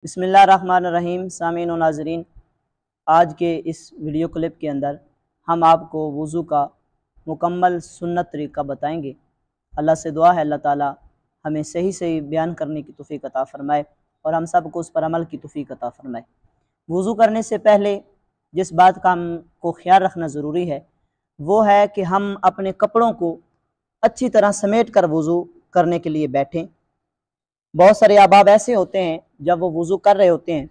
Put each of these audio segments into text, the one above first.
बिस्मिल्लाहिर्रहमानिर्रहीम। सामीन व नाज़रीन, आज के इस वीडियो क्लिप के अंदर हम आपको वज़ू का मुकम्मल सुन्नत तरीक़ा बताएंगे। अल्लाह से दुआ है अल्लाह ताला हमें सही सही बयान करने की तौफ़ीक़ अता फ़रमाए और हम सब को उस पर अमल की तौफ़ीक़ अता फ़रमाए। वज़ू करने से पहले जिस बात का हमको ख्याल रखना ज़रूरी है वो है कि हम अपने कपड़ों को अच्छी तरह समेट कर वज़ू करने के लिए बैठें। बहुत सारे अहबाब ऐसे होते हैं जब वो वज़ू कर रहे होते हैं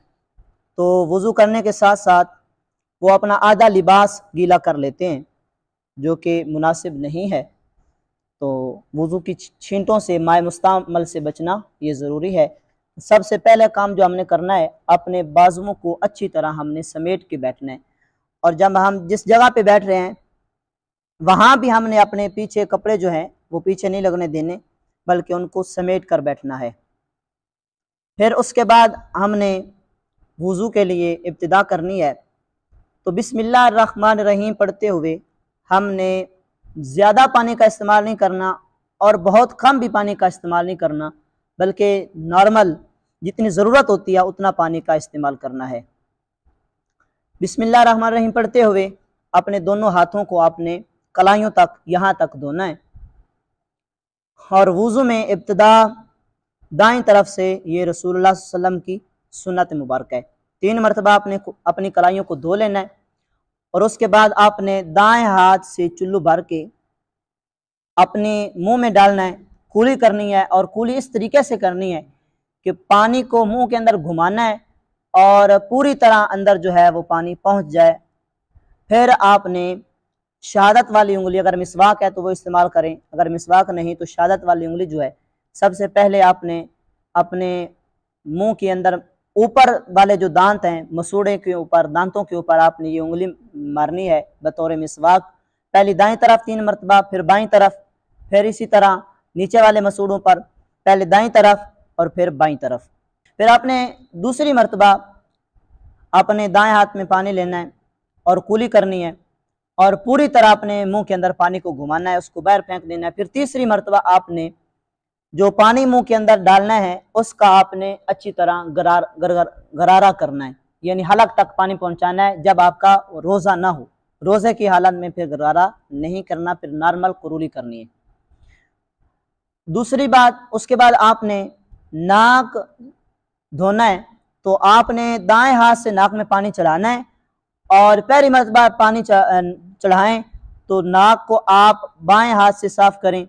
तो वज़ू करने के साथ साथ वो अपना आधा लिबास गीला कर लेते हैं, जो कि मुनासिब नहीं है। तो वज़ू की छींटों से माए मुस्तअमल से बचना ये ज़रूरी है। सबसे पहले काम जो हमने करना है, अपने बाजुओं को अच्छी तरह हमने समेट के बैठना है और जब हम जिस जगह पे बैठ रहे हैं वहाँ भी हमने अपने पीछे कपड़े जो हैं वो पीछे नहीं लगने देने, बल्कि उनको समेट कर बैठना है। फिर उसके बाद हमने वज़ू के लिए इब्तिदा करनी है। तो बिस्मिल्लाहिर्रहमानिर्रहीम पढ़ते हुए हमने ज़्यादा पानी का इस्तेमाल नहीं करना और बहुत कम भी पानी का इस्तेमाल नहीं करना, बल्कि नॉर्मल जितनी ज़रूरत होती है उतना पानी का इस्तेमाल करना है। बिस्मिल्लाहिर्रहमानिर्रहीम पढ़ते हुए अपने दोनों हाथों को आपने कलाइयों तक यहाँ तक धोना है और वज़ू में इब्तिदा दाएं तरफ से ये रसूलुल्लाह सल्लल्लाहु अलैहि वसल्लम की सुन्नत मुबारक है। 3 मरतबा आपने अपनी कलाइयों को धो लेना है और उसके बाद आपने दाएं हाथ से चुल्लू भर के अपने मुंह में डालना है। कुली करनी है और कुली इस तरीके से करनी है कि पानी को मुंह के अंदर घुमाना है और पूरी तरह अंदर जो है वो पानी पहुंच जाए। फिर आपने शहादत वाली उंगली, अगर मिसवाक है तो वो इस्तेमाल करें, अगर मिसवाक नहीं तो शहादत वाली उंगली जो है सबसे पहले आपने अपने मुंह के अंदर ऊपर वाले जो दांत हैं, मसूड़े के ऊपर, दांतों के ऊपर आपने ये उंगली मारनी है बतौर मिसवाक। पहले दाएं तरफ 3 मरतबा, फिर बाईं तरफ, फिर इसी तरह नीचे वाले मसूड़ों पर पहले दाईं तरफ और फिर बाईं तरफ। फिर आपने दूसरी मरतबा अपने दाएं हाथ में पानी लेना है और कुली करनी है और पूरी तरह अपने मुंह के अंदर पानी को घुमाना है, उसको बाहर फेंक देना है। फिर तीसरी मरतबा आपने जो पानी मुंह के अंदर डालना है उसका आपने अच्छी तरह गरारा करना है, यानी हलक तक पानी पहुंचाना है जब आपका रोज़ा ना हो। रोज़े की हालत में फिर गरारा नहीं करना, फिर नॉर्मल कुरूली करनी है। दूसरी बात, उसके बाद आपने नाक धोना है। तो आपने दाएं हाथ से नाक में पानी चढ़ाना है और पहली मरतबा पानी चढ़ाएं तो नाक को आप बाएं हाथ से साफ करें।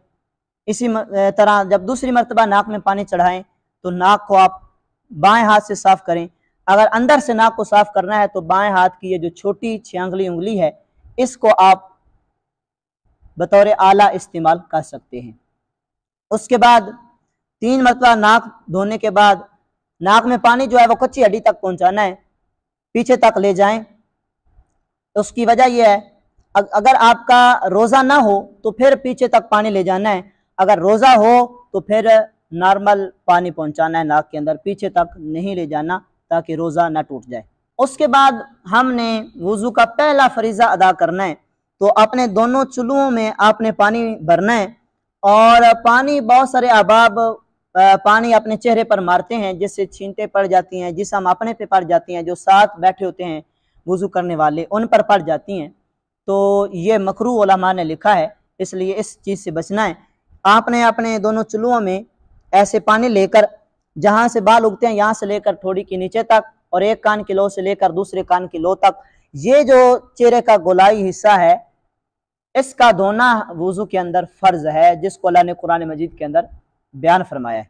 इसी तरह जब दूसरी मरतबा नाक में पानी चढ़ाएं तो नाक को आप बाएं हाथ से साफ करें। अगर अंदर से नाक को साफ करना है तो बाएं हाथ की ये जो छोटी छियांगली उंगली है इसको आप बतौर आला इस्तेमाल कर सकते हैं। उसके बाद 3 मरतबा नाक धोने के बाद नाक में पानी जो है वो कच्ची हड्डी तक पहुंचाना है, पीछे तक ले जाएं। उसकी वजह यह है, अगर आपका रोज़ा ना हो तो फिर पीछे तक पानी ले जाना है, अगर रोज़ा हो तो फिर नॉर्मल पानी पहुंचाना है नाक के अंदर, पीछे तक नहीं ले जाना ताकि रोज़ा ना टूट जाए। उसके बाद हमने वज़ू का पहला फरीज़ा अदा करना है। तो अपने दोनों चुल्लुओं में आपने पानी भरना है और पानी, बहुत सारे अहबाब पानी अपने चेहरे पर मारते हैं जिससे छींटे पड़ जाती हैं, जिस्म अपने पे पड़ जाती हैं, जो साथ बैठे होते हैं वज़ू करने वाले उन पर पड़ जाती हैं। तो ये मकरूह उलमा ने लिखा है, इसलिए इस चीज़ से बचना है। आपने अपने दोनों चुल्लुओं में ऐसे पानी लेकर, जहाँ से बाल उगते हैं यहाँ से लेकर थोड़ी के नीचे तक और एक कान की लो से लेकर दूसरे कान की लो तक, ये जो चेहरे का गोलाई हिस्सा है इसका धोना वज़ू के अंदर फ़र्ज है, जिसको अल्लाह ने कुरान मजीद के अंदर बयान फरमाया है।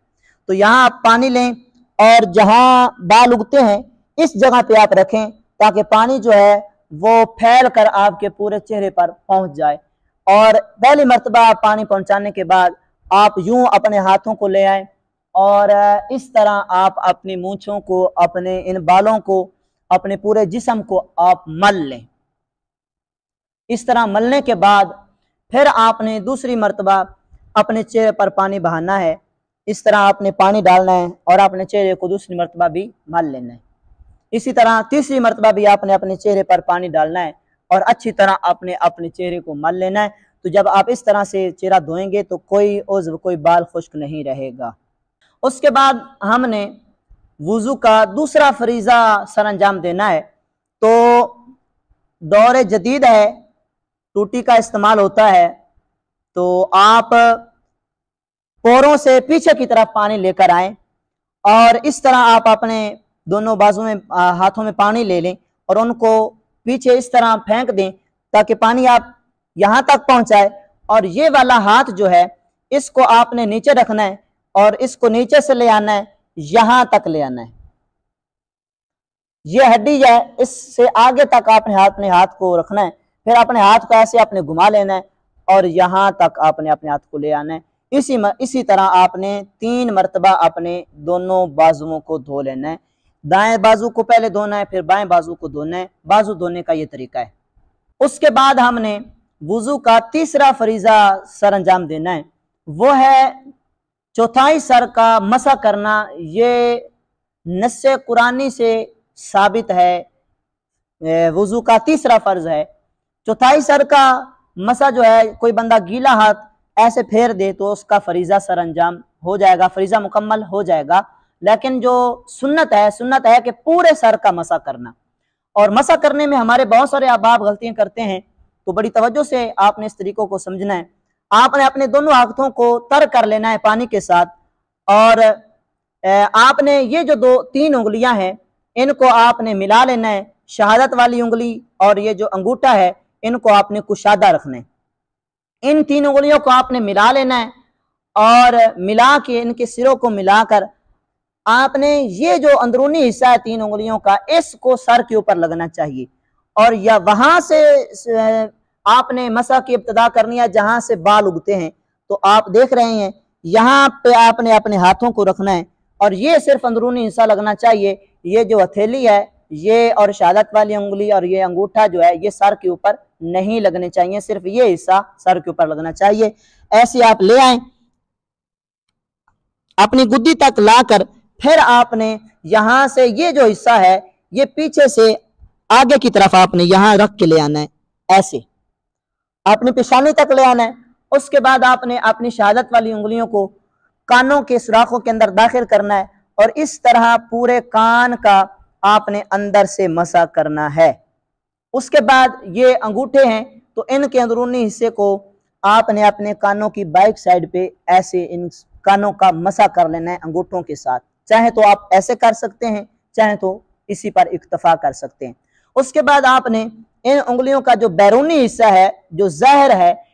तो यहाँ आप पानी लें और जहाँ बाल उगते हैं इस जगह पे आप रखें ताकि पानी जो है वो फैल कर आपके पूरे चेहरे पर पहुंच जाए। और पहली मरतबा पानी पहुंचाने के बाद आप यूं अपने हाथों को ले आए और इस तरह आप अपनी मूंछों को, अपने इन बालों को, अपने पूरे जिस्म को आप मल लें। इस तरह मलने के बाद फिर आपने दूसरी मरतबा अपने चेहरे पर पानी बहाना है। इस तरह आपने पानी डालना है और अपने चेहरे को दूसरी मरतबा भी मल लेना है। इसी तरह तीसरी मरतबा भी आपने अपने चेहरे पर पानी डालना है और अच्छी तरह आपने अपने चेहरे को मल लेना है। तो जब आप इस तरह से चेहरा धोएंगे तो कोई उज़्व, कोई बाल खुश्क नहीं रहेगा। उसके बाद हमने वुजू का दूसरा फरीज़ा सर अंजाम देना है तो दौर जदीद है, टूटी का इस्तेमाल होता है, तो आप पोरों से पीछे की तरफ पानी लेकर आए और इस तरह आप अपने दोनों बाजू में हाथों में पानी ले लें और उनको पीछे इस तरह फेंक दें ताकि पानी आप यहाँ तक पहुंचाए। और ये वाला हाथ जो है इसको आपने नीचे रखना है और इसको नीचे से ले आना है, यहां तक ले आना है। ये हड्डी है, इससे आगे तक आपने अपने हाथ को रखना है। फिर अपने हाथ को ऐसे आपने घुमा लेना है और यहां तक आपने अपने हाथ को ले आना है। इसी तरह आपने 3 मरतबा अपने दोनों बाजुओं को धो लेना है। दाएं बाजू को पहले धोना है, फिर बाएं बाजू को धोना है। बाजू धोने का ये तरीका है। उसके बाद हमने वुजू का तीसरा फरीजा सर अंजाम देना है, वो है चौथाई सर का मसा करना। ये नस्से कुरानी से साबित है, वुजू का तीसरा फर्ज है। चौथाई सर का मसा जो है, कोई बंदा गीला हाथ ऐसे फेर दे तो उसका फरीजा सर अंजाम हो जाएगा, फरीजा मुकम्मल हो जाएगा। लेकिन जो सुन्नत है कि पूरे सर का मसा करना। और मसा करने में हमारे बहुत सारे अहबाब गलतियां करते हैं, तो बड़ी तवज्जो से आपने इस तरीकों को समझना है। आपने अपने दोनों हाथों को तर कर लेना है पानी के साथ और आपने ये जो 3 उंगलियां हैं इनको आपने मिला लेना है। शहादत वाली उंगली और ये जो अंगूठा है इनको आपने कुशादा रखना है। इन 3 उंगलियों को आपने मिला लेना है और मिला के इनके सिरों को मिलाकर आपने ये जो अंदरूनी हिस्सा है 3 उंगलियों का, इसको सर के ऊपर लगना चाहिए और या वहां से आपने मसा की इब्तिदा करनी है जहां से बाल उगते हैं। तो आप देख रहे हैं यहाँ पे आपने अपने हाथों को रखना है और ये सिर्फ अंदरूनी हिस्सा लगना चाहिए। ये जो हथेली है ये और शहादत वाली उंगली और ये अंगूठा जो है ये सर के ऊपर नहीं लगने चाहिए, सिर्फ ये हिस्सा सर के ऊपर लगना चाहिए। ऐसे आप ले आए अपनी गुद्दी तक लाकर, फिर आपने यहां से ये जो हिस्सा है ये पीछे से आगे की तरफ आपने यहां रख के ले आना है, ऐसे अपनी पेशानी तक ले आना है। उसके बाद आपने अपनी शहादत वाली उंगलियों को कानों के सुराखों के अंदर दाखिल करना है और इस तरह पूरे कान का आपने अंदर से मसा करना है। उसके बाद ये अंगूठे हैं तो इनके अंदरूनी हिस्से को आपने अपने कानों की बाइक साइड पे ऐसे इन कानों का मसा कर लेना है अंगूठों के साथ। चाहे तो आप ऐसे कर सकते हैं, चाहे तो इसी पर इक्तफा कर सकते हैं। उसके बाद आपने इन उंगलियों का जो बैरूनी हिस्सा है, जो ज़हर है,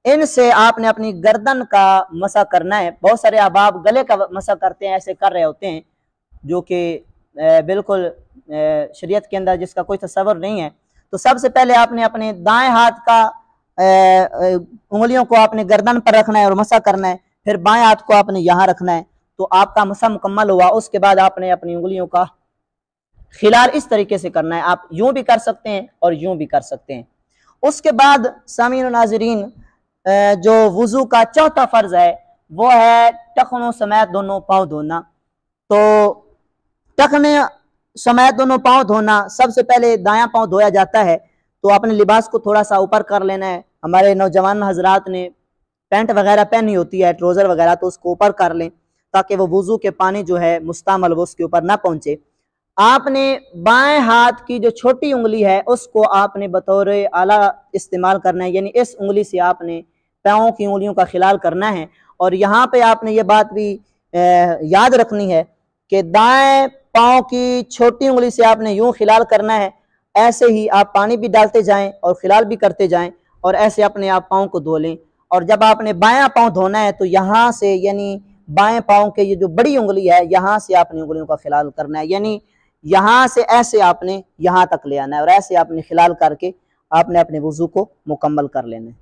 इनसे आपने अपनी गर्दन का मसा करना है। बहुत सारे अहबाब गले का मसा करते हैं, ऐसे कर रहे होते हैं, जो कि बिल्कुल शरीयत के अंदर जिसका कोई तसव्वुर नहीं है। तो सबसे पहले आपने अपने दाएं हाथ का उंगलियों को आपने गर्दन पर रखना है और मसा करना है, फिर बाएं हाथ को आपने यहाँ रखना है, तो आपका मसा मुकम्मल हुआ। उसके बाद आपने अपनी उंगलियों का खिलार इस तरीके से करना है। आप यूं भी कर सकते हैं और यूं भी कर सकते हैं। उसके बाद सामीन नाज़रीन, जो वुजू का चौथा फर्ज है वो है टखनों समेत दोनों पाँव धोना। तो टखने समेत दोनों पाँव धोना, सबसे पहले दायां पाँव धोया जाता है। तो अपने लिबास को थोड़ा सा ऊपर कर लेना है। हमारे नौजवान हजरात ने पैंट वगैरह पहनी होती है, ट्राउजर वगैरह, तो उसको ऊपर कर लें ताकि वो वुजू के पानी जो है मुस्तमल वो उसके ऊपर ना पहुंचे। आपने बाएं हाथ की जो छोटी उंगली है उसको आपने बतौर आला इस्तेमाल करना है, यानी इस उंगली से आपने पाँव की उंगलियों का खिलाल करना है। और यहाँ पे आपने ये बात भी याद रखनी है कि दाएं पाँव की छोटी उंगली से आपने यूं खिलाल करना है, ऐसे ही आप पानी भी डालते जाएं और खिलाल भी करते जाएं और ऐसे अपने आप पाँव को धो लें। और जब आपने बायां पाँव धोना है तो यहाँ से, यानी बाएं पाँव के ये जो बड़ी उंगली है यहाँ से आपने उंगलियों का खिलाल करना है, यानी यहाँ से ऐसे आपने यहाँ तक ले आना है और ऐसे आपने खिलाल करके आपने अपने वुजू को मुकम्मल कर लेना है।